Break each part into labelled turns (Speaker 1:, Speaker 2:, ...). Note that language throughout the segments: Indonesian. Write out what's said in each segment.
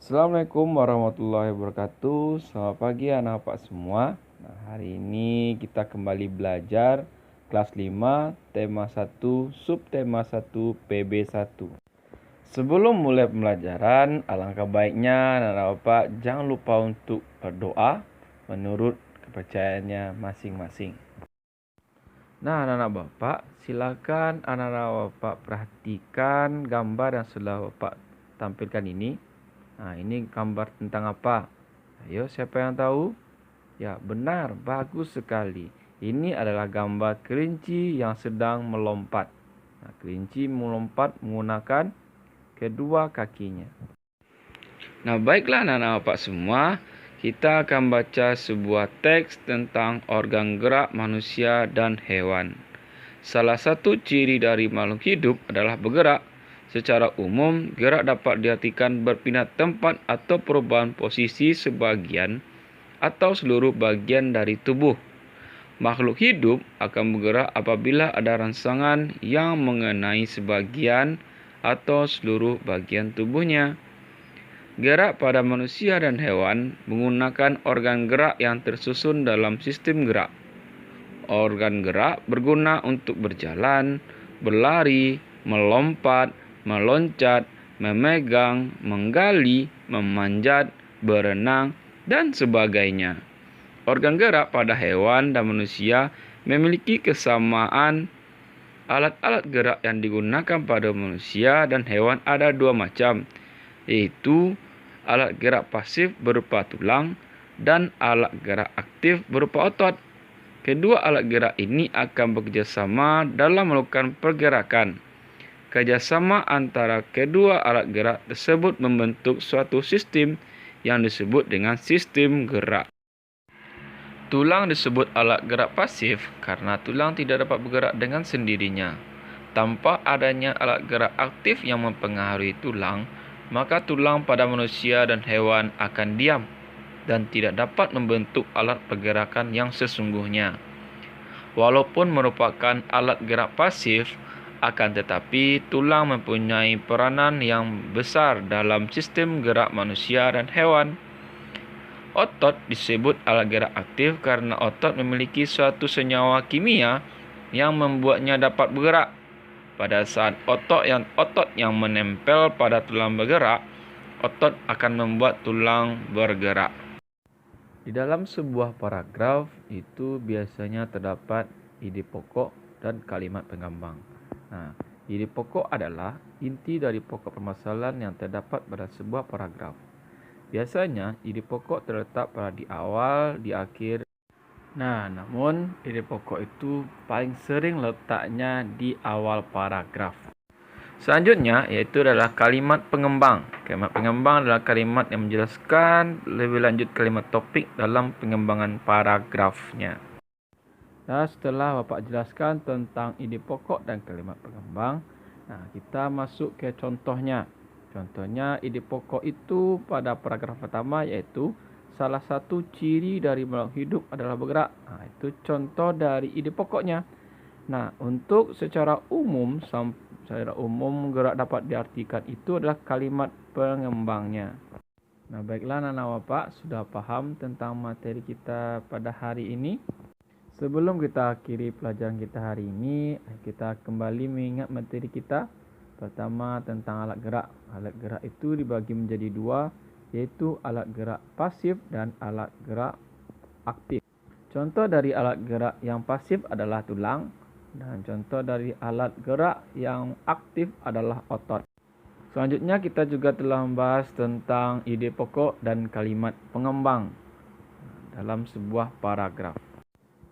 Speaker 1: Assalamualaikum warahmatullahi wabarakatuh. Selamat pagi anak-anak semua. Nah, hari ini kita kembali belajar kelas 5, tema 1, subtema 1, PB1. Sebelum mulai pembelajaran, alangkah baiknya anak-anak jangan lupa untuk berdoa menurut kepercayaannya masing-masing. Nah, anak-anak Bapak, silakan anak-anak Bapak perhatikan gambar yang sudah Bapak tampilkan ini. Nah, ini gambar tentang apa? Ayo, siapa yang tahu? Ya, benar, bagus sekali. Ini adalah gambar kelinci yang sedang melompat. Nah, kelinci melompat menggunakan kedua kakinya. Nah, baiklah anak-anak Bapak semua, kita akan baca sebuah teks tentang organ gerak manusia dan hewan. Salah satu ciri dari makhluk hidup adalah bergerak. Secara umum, gerak dapat diartikan berpindah tempat atau perubahan posisi sebagian atau seluruh bagian dari tubuh. Makhluk hidup akan bergerak apabila ada rangsangan yang mengenai sebagian atau seluruh bagian tubuhnya. Gerak pada manusia dan hewan menggunakan organ gerak yang tersusun dalam sistem gerak. Organ gerak berguna untuk berjalan, berlari, melompat, meloncat, memegang, menggali, memanjat, berenang, dan sebagainya. Organ gerak pada hewan dan manusia memiliki kesamaan. Alat-alat gerak yang digunakan pada manusia dan hewan ada dua macam, yaitu alat gerak pasif berupa tulang dan alat gerak aktif berupa otot. Kedua alat gerak ini akan bekerjasama dalam melakukan pergerakan. Kerjasama antara kedua alat gerak tersebut membentuk suatu sistem yang disebut dengan sistem gerak. Tulang disebut alat gerak pasif karena tulang tidak dapat bergerak dengan sendirinya. Tanpa adanya alat gerak aktif yang mempengaruhi tulang, maka tulang pada manusia dan hewan akan diam dan tidak dapat membentuk alat pergerakan yang sesungguhnya. Walaupun merupakan alat gerak pasif, akan tetapi tulang mempunyai peranan yang besar dalam sistem gerak manusia dan hewan. Otot disebut alat gerak aktif karena otot memiliki suatu senyawa kimia yang membuatnya dapat bergerak. Pada saat otot yang menempel pada tulang bergerak, otot akan membuat tulang bergerak. Di dalam sebuah paragraf itu biasanya terdapat ide pokok dan kalimat penggambang. Nah, ide pokok adalah inti dari pokok permasalahan yang terdapat pada sebuah paragraf. Biasanya ide pokok terletak pada di awal, di akhir. Nah, namun ide pokok itu paling sering letaknya di awal paragraf. Selanjutnya yaitu adalah kalimat pengembang. Kalimat pengembang adalah kalimat yang menjelaskan lebih lanjut kalimat topik dalam pengembangan paragrafnya. Nah, setelah Bapak jelaskan tentang ide pokok dan kalimat pengembang, nah kita masuk ke contohnya. Contohnya ide pokok itu pada paragraf pertama yaitu salah satu ciri dari makhluk hidup adalah bergerak. Nah, itu contoh dari ide pokoknya. Nah, untuk secara umum gerak dapat diartikan itu adalah kalimat pengembangnya. Nah, baiklah anak-anak Bapak sudah paham tentang materi kita pada hari ini. Sebelum kita akhiri pelajaran kita hari ini, kita kembali mengingat materi kita. Pertama tentang alat gerak. Alat gerak itu dibagi menjadi dua, yaitu alat gerak pasif dan alat gerak aktif. Contoh dari alat gerak yang pasif adalah tulang, dan contoh dari alat gerak yang aktif adalah otot. Selanjutnya kita juga telah membahas tentang ide pokok dan kalimat pengembang dalam sebuah paragraf.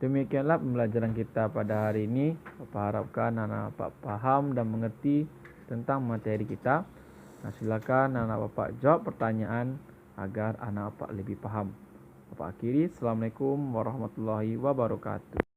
Speaker 1: Demikianlah pembelajaran kita pada hari ini. Bapak harapkan anak Bapak paham dan mengerti tentang materi kita. Nah, silakan anak Bapak jawab pertanyaan agar anak Bapak lebih paham. Bapak akhiri, Assalamualaikum warahmatullahi wabarakatuh.